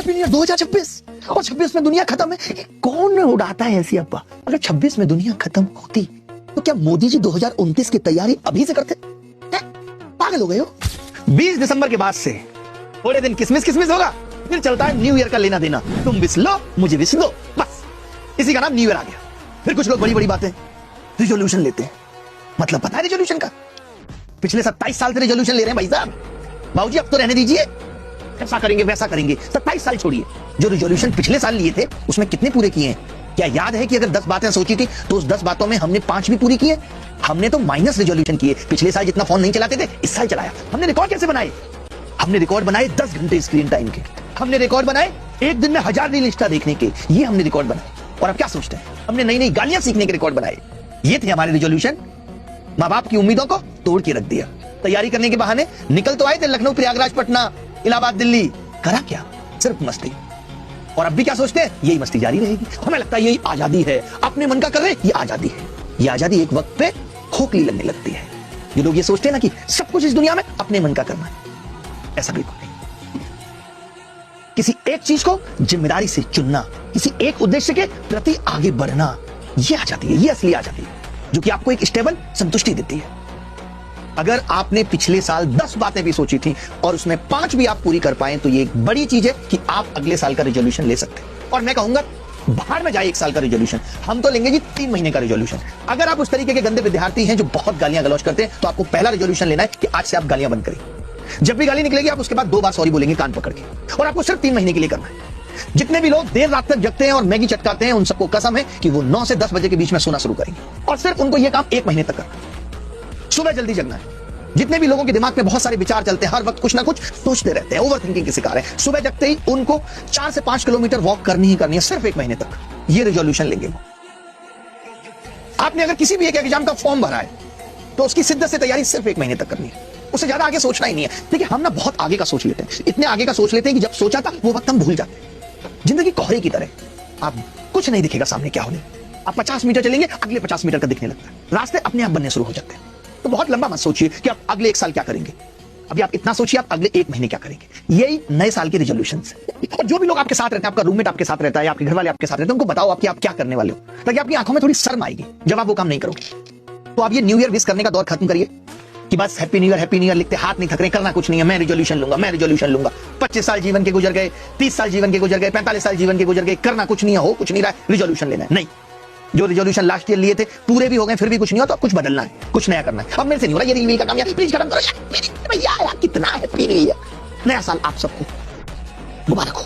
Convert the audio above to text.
Happy new year 2026 और 26 में दुनिया खत्म है। कौन उड़ाता है ऐसी अब्बा? अगर 26 में दुनिया खत्म होती तो क्या मोदी जी 2029 की तैयारी अभी से करते? पागल हो गए हो। 20 दिसंबर के बाद से थोड़े दिन किसमिस किसमिस होगा, फिर चलता है न्यू ईयर का लेना देना। तुम विश लो, मुझे विश दो, बस इसी का नाम न्यू ईयर आ गया। फिर कुछ लोग बड़ी बड़ी बातें रिजोल्यूशन लेते हैं। मतलब पता है रिजोल्यूशन का? पिछले 27 साल से रिजोल्यूशन ले रहे हैं भाई साहब। बाबूजी अब तो रहने दीजिए, ऐसा करेंगे वैसा करेंगे। 27 साल छोड़िए, जो रिजोल्यूशन पिछले साल लिए थे उसमें कितने पूरे किए हैं? क्या याद है कि अगर 10 बातें सोची थी तो उस 10 बातों में हमने 5 भी पूरी किए? हमने तो माइनस रिजोल्यूशन किए। पिछले साल जितना फोन नहीं चलाते थे इस साल चलाया। हमने रिकॉर्ड कैसे बनाए? हमने रिकॉर्ड बनाए 10 घंटे स्क्रीन टाइम के। हमने रिकॉर्ड बनाए एक दिन में 1000 रील इंस्टा देखने के। ये हमने रिकॉर्ड बनाए। और अब क्या सोचते हैं? हमने नई नई गालियां सीखने के रिकॉर्ड बनाए। ये थे हमारे रिजोल्यूशन। माँ बाप की उम्मीदों को तोड़ के रख दिया। तैयारी करने के बहाने निकल तो आए थे लखनऊ, प्रयागराज, पटना, इलाहाबाद, दिल्ली। करा क्या? सिर्फ मस्ती। और अब भी क्या सोचते हैं? यही मस्ती जारी रहेगी। हमें लगता है यही आजादी है, अपने मन का कर रहे, ये आजादी है। ये आजादी एक वक्त पे खोखली लगने लगती है। ये लोग ये सोचते हैं ना कि सब कुछ इस दुनिया में अपने मन का करना है। ऐसा बिल्कुल नहीं। किसी एक चीज को जिम्मेदारी से चुनना, किसी एक उद्देश्य के प्रति आगे बढ़ना, ये आजादी है। ये असली आजादी है जो कि आपको एक स्टेबल संतुष्टि देती है। अगर आपने पिछले साल 10 बातें भी सोची थी और उसमें 5 भी आप पूरी कर पाए तो ये एक बड़ी चीज है कि आप अगले साल का रिजोल्यूशन ले सकते हैं। और मैं कहूंगा बाहर में जाए 1 साल का रिजोल्यूशन, हम तो लेंगे जी 3 महीने का रिजोल्यूशन। अगर आप उस तरीके के गंदे विद्यार्थी हैं जो बहुत गालियां गलौज करते हैं तो आपको पहला रिजोल्यूशन लेना है कि आज से आप गालियां बंद करें। जब भी गाली निकलेगी आप उसके बाद 2 बार सॉरी बोलेंगे कान पकड़ के। और आपको सिर्फ 3 महीने के लिए करना है। जितने भी लोग देर रात तक जगते हैं और मैगी चटकाते हैं उन सबको कसम है कि वो 9 से 10 बजे के बीच में सोना शुरू करेंगे। और सिर्फ उनको यह काम 1 महीने तक करना है। सुबह जल्दी जगना है। जितने भी लोगों के दिमाग में बहुत सारे विचार चलते हैं, हर वक्त कुछ ना कुछ सोचते रहते हैं, ओवर थिंकिंग के शिकार है, सुबह जगते ही उनको 4 से 5 किलोमीटर वॉक करनी ही करनी है, सिर्फ 1 महीने तक। ये रिजोल्यूशन लेंगे वो। आपने अगर किसी भी एक एग्जाम का फॉर्म भरा है तो उसकी शिद्दत से तैयारी सिर्फ 1 महीने तक करनी है। उससे ज्यादा आगे सोचना ही नहीं है। देखिए हम ना बहुत आगे का सोच लेते हैं, इतने आगे का सोच लेते हैं कि जब सोचा था वो वक्त हम भूल जाते हैं। जिंदगी कोहरे की तरह, आप कुछ नहीं दिखेगा सामने क्या होने। आप 50 मीटर चलेंगे, अगले 50 मीटर का दिखने लगता है। रास्ते अपने आप बनने शुरू हो जाते हैं। तो बहुत लंबा मत सोचिए कि आप अगले 1 साल क्या करेंगे। अभी आप इतना सोचिए आप अगले 1 महीने क्या करेंगे। यही नए साल के रिजोल्यूशंस हैं। और जो भी लोग आपके साथ रहते हैं, आपका रूममेट आपके साथ रहता है, आपके घर वाले आपके साथ रहते हैं, उनको बताओ आप कि आप क्या करने वाले हो, ताकि आपकी आंखों में थोड़ी शर्म आएगी जब आप वो काम नहीं करोगे। तो आप ये न्यू ईयर विश करने का दौर खत्म करिए कि बस हैप्पी न्यू ईयर लिखते हाथ नहीं थक रहे, करना कुछ नहीं है, मैं रिजोल्यूशन लूंगा, मैं रिजोल्यूशन लूंगा। 25 साल जीवन के गुजर गए, 30 साल जीवन के गुजर गए, 45 साल जीवन के गुजर गए, करना कुछ नहीं है, हो कुछ नहीं रहा है, रिजोल्यूशन लेना है। नहीं, जो रिजोल्यूशन लास्ट ईयर लिए थे पूरे भी हो गए, फिर भी कुछ नहीं हो तो अब कुछ बदलना है, कुछ नया करना है। अब मेरे से नहीं हो रहा ये रील का काम, यार प्लीज खत्म करो यार, भैया यार कितना हैप्पी न्यू ईयर। नया साल आप सबको मुबारक हो।